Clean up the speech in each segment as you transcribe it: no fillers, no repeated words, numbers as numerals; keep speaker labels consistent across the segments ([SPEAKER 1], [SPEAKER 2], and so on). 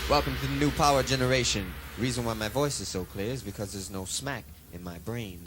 [SPEAKER 1] Welcome to the new Power Generation. Reason why my voice is so clear is because there's no smack in my brain.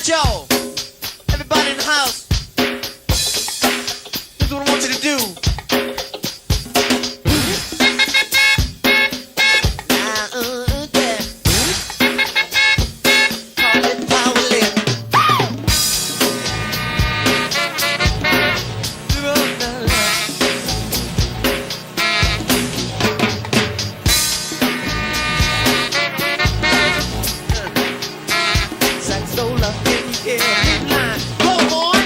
[SPEAKER 1] Yo, everybody in the house, this is what I want you to do. Call it power lift. Saxola. Yeah, go on.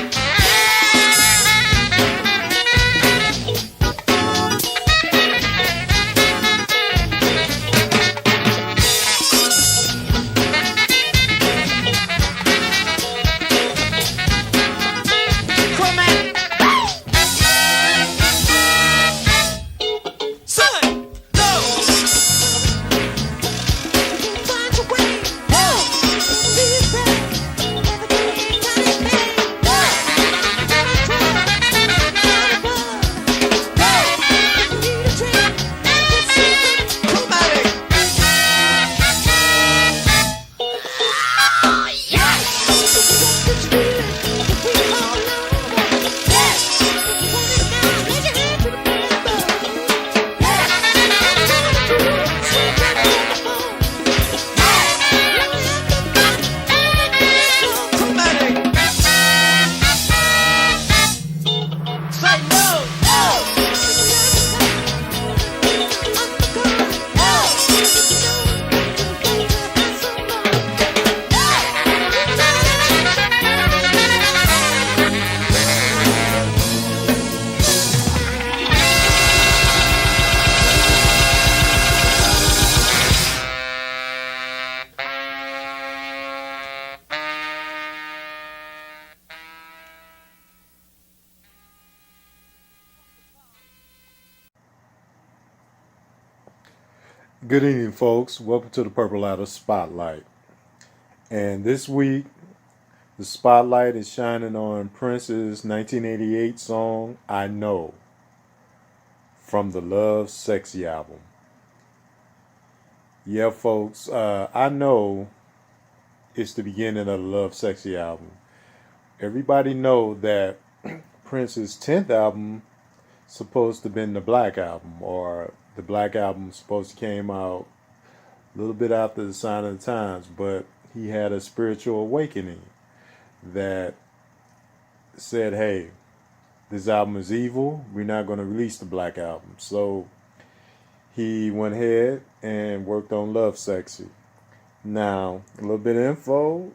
[SPEAKER 1] Come on. Son, go. Find a way.
[SPEAKER 2] Good evening, folks. Welcome to the Purple Ladder Spotlight. And this week, the spotlight is shining on Prince's 1988 song, I Know, from the LOVESEXY album. Yeah, folks, I Know is the beginning of the LOVESEXY album. Everybody know that Prince's 10th album supposed to have been the Black Album, or the Black Album supposed to came out a little bit after the Sign of the Times, but he had a spiritual awakening that said, hey, this album is evil, we're not going to release the Black Album. So he went ahead and worked on LOVESEXY. Now, a little bit of info,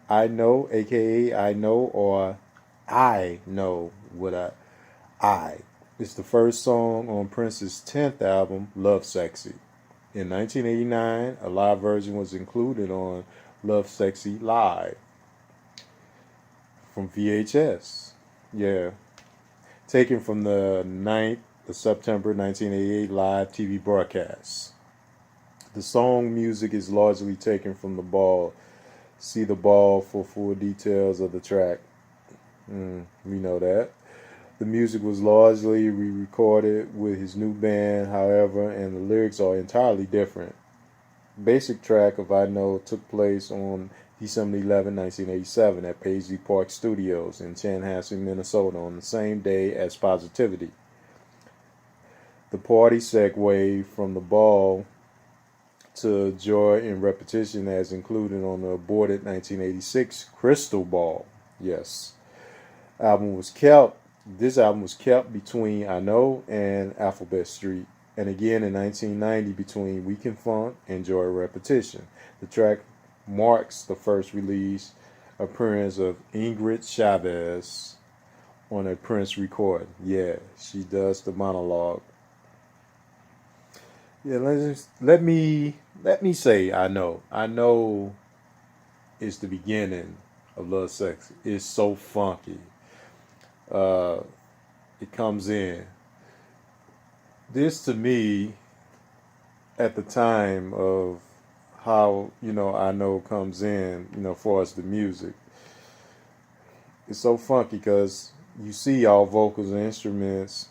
[SPEAKER 2] I know, aka I know, or I know what I It's the first song on Prince's 10th album, "LOVESEXY." In 1989, a live version was included on "LOVESEXY Live" from VHS. Yeah, taken from the 9th of September 1988 live TV broadcast. The song music is largely taken from The Ball. See The Ball for full details of the track. We know that. The music was largely re-recorded with his new band, however, and the lyrics are entirely different. Basic track of "I Know" took place on December 11, 1987 at Paisley Park Studios in Chanhassen, Minnesota on the same day as Positivity. The party segued from The Ball to Joy in Repetition as included on the aborted 1986 Crystal Ball. Yes. Album was kept. This album was kept between "I Know" and Alphabet Street, and again in 1990 between Weekend Funk and Joy Repetition. The track marks the first release appearance of Ingrid Chavez on a Prince record. Yeah, she does the monologue. Yeah, let me say "I Know." "I Know" is the beginning of Love Sex. It's so funky. Uh, it comes in. This to me, at the time of how "I Know" comes in, for us the music, it's so funky because you see all vocals and instruments.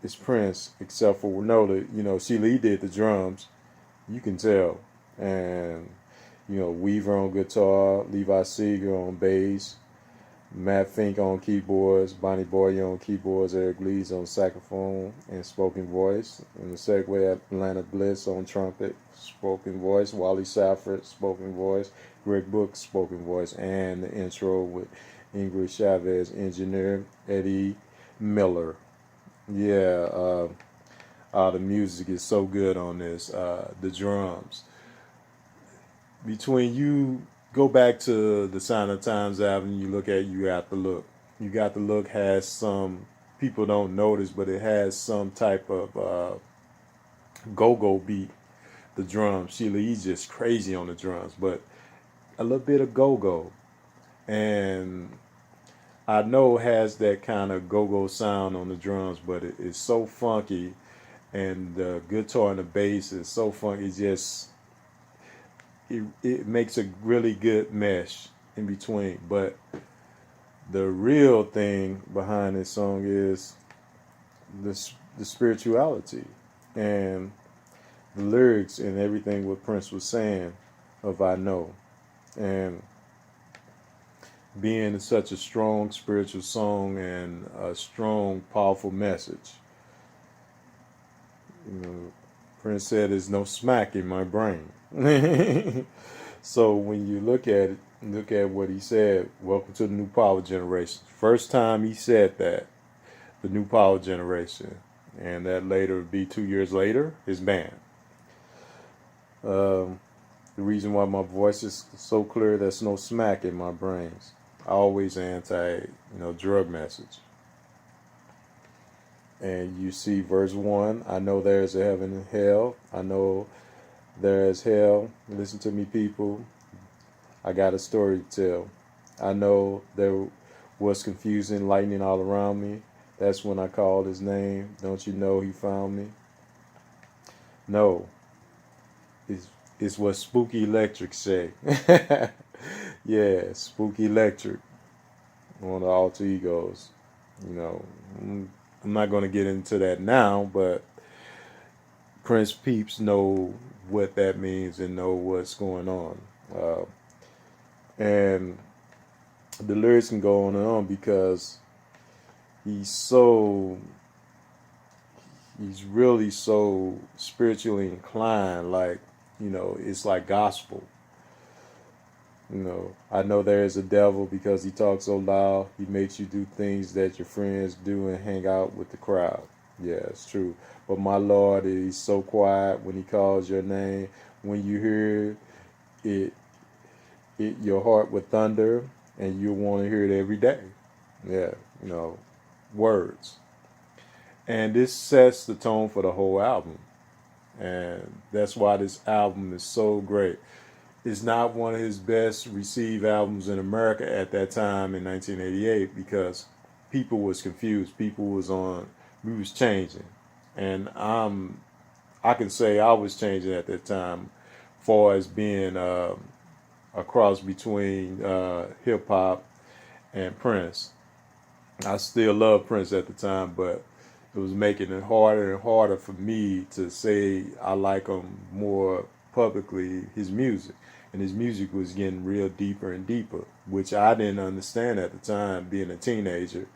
[SPEAKER 2] It's Prince, except for Winona. Sheila E. did the drums. You can tell, and Weaver on guitar, Levi Seeger on bass, Matt Fink on keyboards, Bonnie Boyer on keyboards, Eric Leeds on saxophone and spoken voice, and the segue Atlanta Bliss on trumpet, spoken voice, Wally Safford, spoken voice, Greg Book, spoken voice, and the intro with Ingrid Chavez, engineer Eddie Miller. Yeah, the music is so good on this. The drums. Between you go back to the Sign of Times album, you look at You Got the Look. You Got the Look has some people don't notice, but it has some type of go-go beat. The drums, Sheila E's just crazy on the drums, but a little bit of go-go, and I know has that kind of go-go sound on the drums, but it's so funky, and the guitar and the bass is so funky. It makes a really good mesh in between. But the real thing behind this song is the spirituality and the lyrics and everything what Prince was saying of "I Know," and being such a strong spiritual song and a strong, powerful message. Prince said, "There's no smack in my brain." So when you look at what he said, "Welcome to the new power generation." First time he said that, the new power generation, and that later would be 2 years later, his band. The reason why my voice is so clear, there's no smack in my brains. Always drug message. And you see verse 1, "I know there's a heaven and hell. I know there is hell. Listen to me, people. I got a story to tell. I know there was confusing lightning all around me. That's when I called his name. Don't you know he found me?" No, it's what Spooky Electric say. Yeah, Spooky Electric, one of the alter egos. I'm not going to get into that now, but Prince peeps know what that means and know what's going on. And the lyrics can go on and on because he's so he's really so spiritually inclined, like, it's like gospel. "I know there is a devil because he talks so loud. He makes you do things that your friends do and hang out with the crowd." Yeah, it's true. "But my Lord, he's so quiet when he calls your name. When you hear it, your heart would thunder and you want to hear it every day." Yeah, words. And this sets the tone for the whole album. And that's why this album is so great. It's not one of his best received albums in America at that time in 1988 because people was confused. People was on, we was changing. And I can say I was changing at that time far as being a cross between hip hop and Prince. I still love Prince at the time, but it was making it harder and harder for me to say I like him more publicly, his music. And his music was getting real deeper and deeper, which I didn't understand at the time being a teenager.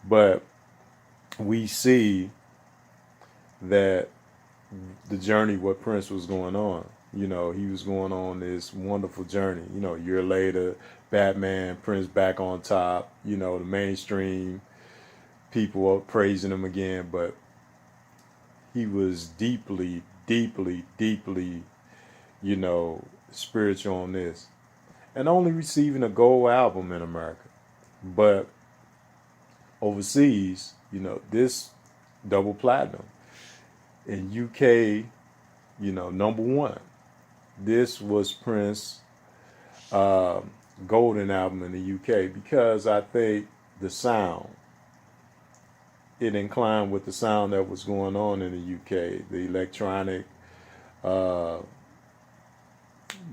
[SPEAKER 2] But we see that the journey what Prince was going on. You know, he was going on this wonderful journey. You know, a year later, Batman, Prince back on top. You know, the mainstream people are praising him again, but he was deeply, deeply, deeply, you know, spiritual on this. And only receiving a gold album in America. But overseas, you know, this double platinum. In UK, you know, number one. This was Prince golden album in the UK because I think the sound, it inclined with the sound that was going on in the UK, the electronic, uh,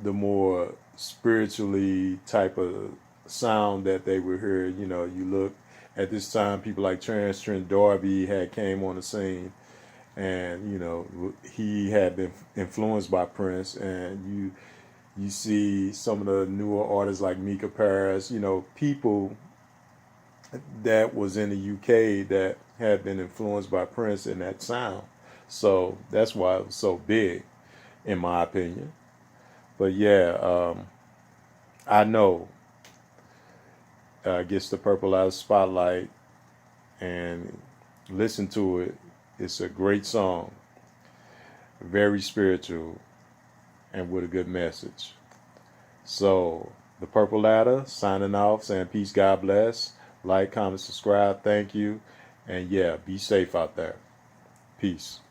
[SPEAKER 2] the more spiritually type of sound that they were hearing. You know, you look at this time, people like Trent D'Arby had came on the scene, and you know he had been influenced by Prince, and you see some of the newer artists like Mika Paris, you know, people that was in the UK that had been influenced by Prince in that sound. So that's why it was so big, in my opinion. But yeah, I know gets the purple out of spotlight and listen to it. It's a great song, very spiritual, and with a good message. So, the Purple Ladder signing off, saying peace, God bless. Like, comment, subscribe. Thank you. And yeah, be safe out there. Peace.